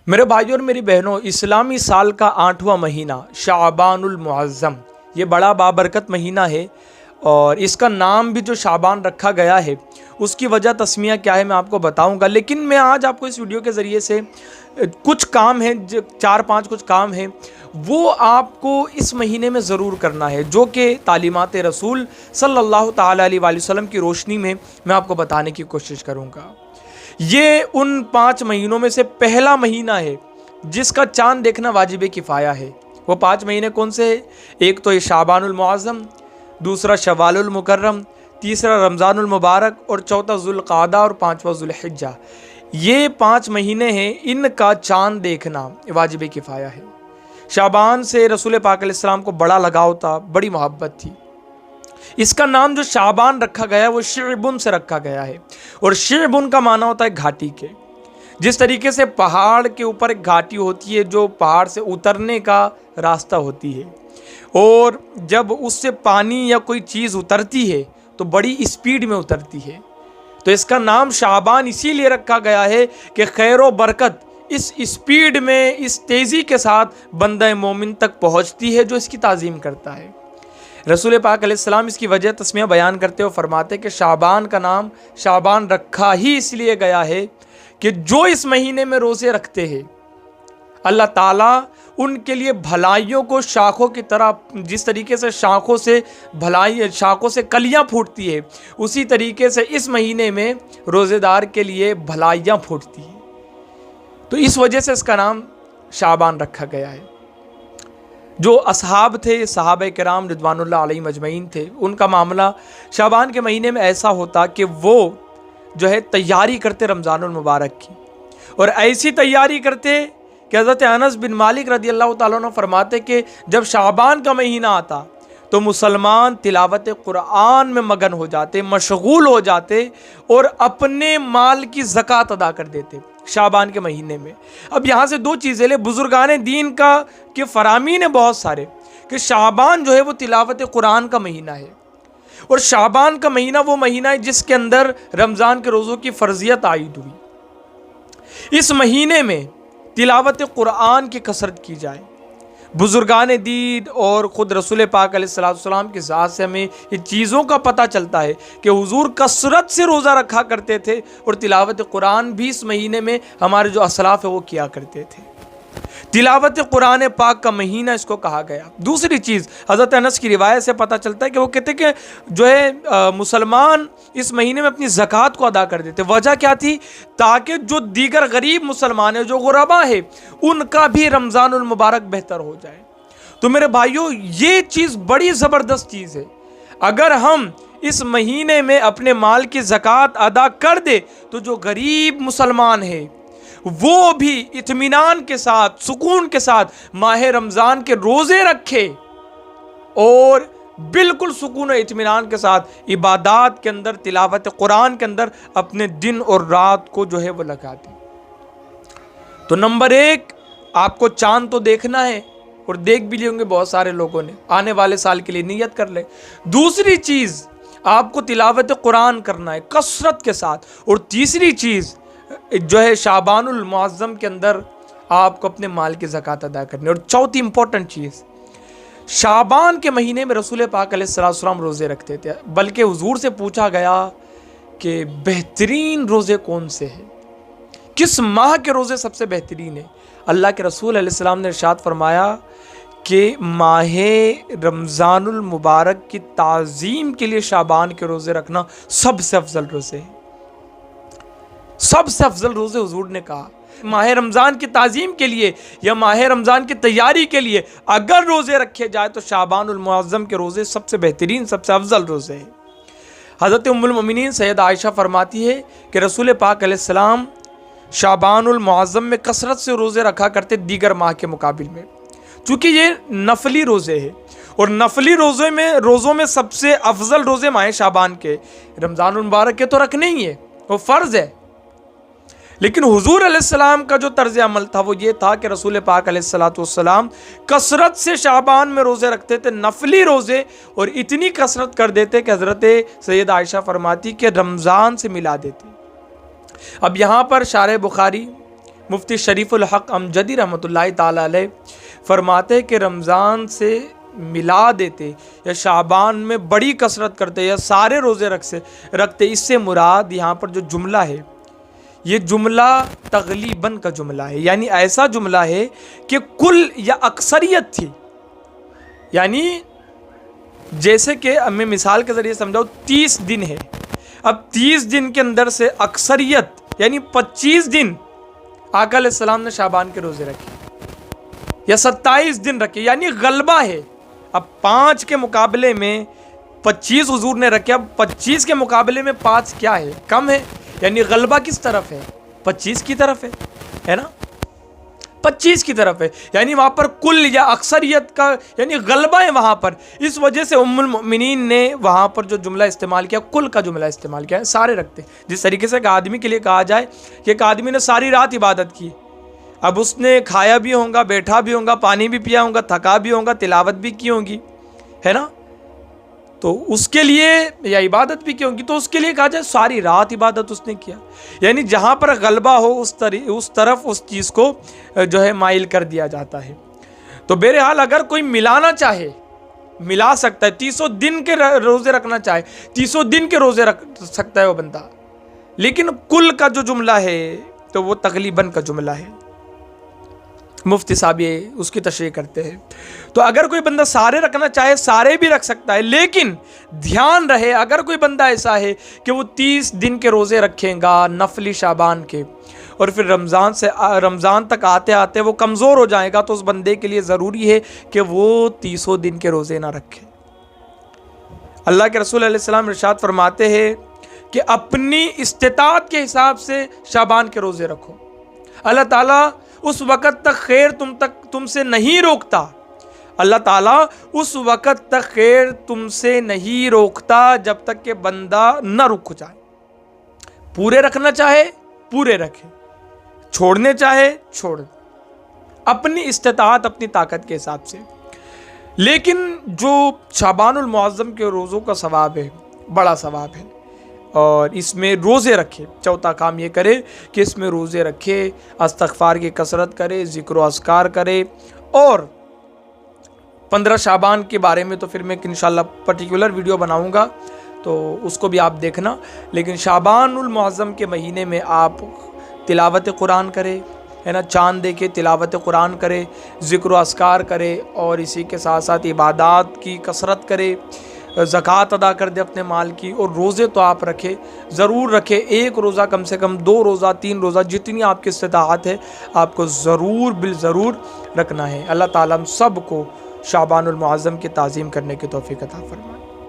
मेरे भाइयों और मेरी बहनों, इस्लामी साल का 8वां महीना शाबानुल मुअज़्ज़म, ये बड़ा बाबरकत महीना है। और इसका नाम भी जो शाबान रखा गया है उसकी वजह तस्मिया क्या है मैं आपको बताऊंगा। लेकिन मैं आज आपको इस वीडियो के ज़रिए से कुछ काम है, 4-5 कुछ काम है, वो आपको इस महीने में ज़रूर करना है, जो कि तालीमात रसूल सल्लल्लाहु ताला अलैहि वसल्लम की रोशनी में मैं आपको बताने की कोशिश करूँगा। ये उन 5 महीनों में से पहला महीना है जिसका चांद देखना वाजिब किफ़ाया है। वो 5 महीने कौन से हैं? एक तो ये शाबानुल मुअज़्ज़म, दूसरा शव्वालुल मुकर्रम, तीसरा रमज़ानुल मुबारक और चौथा ज़ुल्क़ादा और 5वां ज़ुल्हिज्जा। ये 5 महीने हैं, इनका चांद देखना वाजिब किफ़ाया है। शाबान से रसूल पाक अलैहिस्सलाम को बड़ा लगाव था, बड़ी मोहब्बत थी। इसका नाम जो शाबान रखा गया है वो शिअबुन से रखा गया है, और शिअबुन का माना होता है घाटी के। जिस तरीके से पहाड़ के ऊपर एक घाटी होती है जो पहाड़ से उतरने का रास्ता होती है, और जब उससे पानी या कोई चीज़ उतरती है तो बड़ी स्पीड में उतरती है, तो इसका नाम शाबान इसीलिए रखा गया है कि खैर व बरकत इस स्पीड में, इस तेज़ी के साथ बंदा मोमिन तक पहुँचती है जो इसकी ताज़ीम करता है। रसूल पाक अलैहिस्सलाम इसकी वजह तस्मिया बयान करते हुए फरमाते कि शाबान का नाम शाबान रखा ही इसलिए गया है कि जो इस महीने में रोज़े रखते हैं अल्लाह ताला उनके लिए भलाइयों को शाखों की तरह, जिस तरीके से शाखों से भलाई, शाखों से कलियां फूटती है, उसी तरीके से इस महीने में रोज़ेदार के लिए भलाइयां फूटती है। तो इस वजह से इसका नाम शाबान रखा गया है। जो असहाब थे, सहाबा किराम रिज़वानुल्लाह अलैहिम अजमईन थे, उनका मामला शाबान के महीने में ऐसा होता कि वो जो है तैयारी करते रमज़ानुल मुबारक की, और ऐसी तैयारी करते कि हज़रत अनस बिन मालिक रज़ी अल्लाह तआला अन्हु फरमाते कि जब शाबान का महीना आता तो मुसलमान तिलावत कुरान में मगन हो जाते, मशगूल हो जाते और अपने माल की ज़कात अदा कर देते शाबान के महीने में। अब यहाँ से 2 चीज़ें ले, बुजुर्गान दीन का के फरामीन है बहुत सारे कि शाबान जो है वो तिलावत कुरान का महीना है, और शाबान का महीना वो महीना है जिसके अंदर रमज़ान के रोज़ों की फ़र्जियत आयद हुई। इस महीने में तिलावत कुरान की कसरत की जाए। बुजुर्गान दीन और ख़ुद रसूल पाक अलैहिस्सलाम की ज़ात से हमें ये चीज़ों का पता चलता है कि हुजूर कसरत से रोज़ा रखा करते थे, और तिलावत कुरान भी इस महीने में हमारे जो असलाफ़ है वो किया करते थे। तिलावत कुरान पाक का महीना इसको कहा गया। दूसरी चीज़, हज़रत अनस की रिवायत से पता चलता है कि वो कहते कि जो है मुसलमान इस महीने में अपनी ज़कात को अदा कर देते। वजह क्या थी? ताकि जो दीगर गरीब मुसलमान है, जो गुरबा है, उनका भी रमज़ानुल मुबारक बेहतर हो जाए। तो मेरे भाइयों, ये चीज़ बड़ी ज़बरदस्त चीज़ है। अगर हम इस महीने में अपने माल की ज़कात अदा कर दे तो जो गरीब मुसलमान है वो भी इत्मीनान के साथ, सुकून के साथ माह रमज़ान के रोज़े रखे और बिल्कुल सुकून और इत्मीनान के साथ इबादात के अंदर, तिलावत कुरान के अंदर अपने दिन और रात को जो है वो लगा दे। तो नंबर 1, आपको चांद तो देखना है, और देख भी लिए होंगे बहुत सारे लोगों ने, आने वाले साल के लिए नियत कर ले। दूसरी चीज़, आपको तिलावत कुरान करना है कसरत के साथ। और तीसरी चीज़ जो है शाबानुल मुअज़्ज़म के अंदर आपको अपने माल की ज़कात अदा करनी है। और चौथी इंपॉर्टेंट चीज़, शाबान के महीने में रसूल पाक अलैहिस्सलाम रोज़े रखते थे, बल्कि हुजूर से पूछा गया कि बेहतरीन रोज़े कौन से हैं, किस माह के रोज़े सबसे बेहतरीन है। अल्लाह के रसूल अलैहिस्सलाम ने इरशाद फरमाया कि माहे रमज़ानुल मुबारक की ताज़ीम के लिए शाबान के रोज़े रखना सबसे अफजल रोज़े है। सबसे अफजल रोज़े हुजूर ने कहा। माह रमज़ान की ताज़ीम के लिए या माह रमज़ान की तैयारी के लिए अगर रोज़े रखे जाए तो शाबानुल मुअज़्ज़म के रोज़े सबसे बेहतरीन, सबसे अफजल रोज़े हैं। हज़रत उम्मुल मोमिनीन सैयदा आयशा फरमाती है कि रसूल पाक अलैहिस्सलाम शाबानुल मुअज़्ज़म में कसरत से रोज़े रखा करते दीगर माह के मुकाबिल में, चूँकि ये नफली रोज़े हैं, और नफली रोज़ों में सबसे अफजल रोज़े माह शाबान के, रमज़ानुल मुबारक के तो रखने ही है, वो फ़र्ज़ है। लेकिन हुजूर अलैहिस्सलाम का जो तर्ज अमल था वो ये था कि रसूल पाक अलैहिस्सलाम कसरत से शाबान में रोज़े रखते थे, नफली रोज़े, और इतनी कसरत कर देते कि हज़रत सैयदा आयशा फरमाती कि रमज़ान से मिला देते। अब यहाँ पर शारह बुखारी मुफ्ती शरीफुल हक अमजदी रहमतुल्लाहि ताला अलैह फरमाते कि रमज़ान से मिला देते या शाबान में बड़ी कसरत करते या सारे रोज़े रखते, इससे मुराद यहाँ पर जो जुमला है ये जुमला तगलीबन का जुमला है, यानी ऐसा जुमला है कि कुल या अक्सरियत थी। यानी जैसे कि मैं मिसाल के ज़रिए समझाऊँ, 30 दिन है, अब 30 दिन के अंदर से अक्सरियत यानी 25 दिन आका अलैहिस्सलाम ने शाबान के रोज़े रखे या 27 दिन रखे, यानी गलबा है। अब 5 के मुकाबले में 25 हुजूर ने रखे, अब 25 के मुकाबले में 5 क्या है, कम है, यानी गलबा किस तरफ है, 25 की तरफ है ना, 25 की तरफ है, यानी वहाँ पर कुल या अक्सरियत का यानी गलबा है वहाँ पर। इस वजह से उम्मुल मोमिनीन ने वहाँ पर जो जुमला इस्तेमाल किया, कुल का जुमला इस्तेमाल किया है, सारे रखते। जिस तरीके से एक आदमी के लिए कहा जाए कि एक आदमी ने सारी रात इबादत की, अब उसने खाया भी होगा, बैठा भी होगा, पानी भी पिया होगा, थका भी होगा, तिलावत भी की होगी, है ना, तो उसके लिए या इबादत भी की होगी, तो उसके लिए कहा जाए सारी रात इबादत उसने किया। यानी जहाँ पर गलबा हो उस तरफ उस चीज़ को जो है माइल कर दिया जाता है। तो बहरहाल अगर कोई मिलाना चाहे मिला सकता है, 300 दिन के रोज़े रखना चाहे 300 दिन के रोज़े रख सकता है वो बंदा, लेकिन कुल का जो जुमला है तो वो तकलीबन का जुमला है। मुफ्ती साहब ये उसकी तशरीह करते हैं। तो अगर कोई बंदा सारे रखना चाहे सारे भी रख सकता है, लेकिन ध्यान रहे अगर कोई बंदा ऐसा है कि वो 30 दिन के रोज़े रखेगा नफली शाबान के, और फिर रमज़ान तक आते आते वो कमज़ोर हो जाएगा, तो उस बंदे के लिए ज़रूरी है कि वो 300 दिन के रोज़े ना रखे। अल्लाह के रसूल अलैहि सलाम इरशाद फरमाते हैं कि अपनी इस्तिताअत के हिसाब से शाबान के रोज़े रखो। अल्लाह ताला उस वक़्त तक खैर तुमसे नहीं रोकता, अल्लाह ताला उस वक़्त तक खैर तुमसे नहीं रोकता जब तक कि बंदा न रुक जाए। पूरे रखना चाहे पूरे रखे, छोड़ने चाहे छोड़, अपनी इस्तिताअत अपनी ताकत के हिसाब से। लेकिन जो शाबानुल मुअज़्ज़म के रोज़ों का सवाब है, बड़ा सवाब है, और इसमें रोज़े रखे। चौथा काम ये करे कि इसमें रोज़े रखे, इस्तिग़फ़ार की कसरत करे, ज़िक्र व अस्कार करे। और 15 शाबान के बारे में तो फिर मैं इंशाअल्लाह पर्टिकुलर वीडियो बनाऊंगा, तो उसको भी आप देखना। लेकिन शाबानुल मुअज़्ज़म के महीने में आप तिलावत कुरान करें, है ना, चाँद देखे तिलावत कुरान करे, ज़िक्र व अस्कार करे, और इसी के साथ साथ इबादात की कसरत करे, ज़कात अदा कर दे अपने माल की। और रोज़े तो आप रखे, ज़रूर रखे, एक रोज़ा कम से कम, 2 रोज़ा 3 रोज़ा, जितनी आपकी इस्तिताअत है आपको ज़रूर बिल ज़रूर रखना है। अल्लाह ताला हम सब को शाबानुल मुअज़्ज़म की ताज़ीम करने की तौफ़ीक़ अता फरमाए।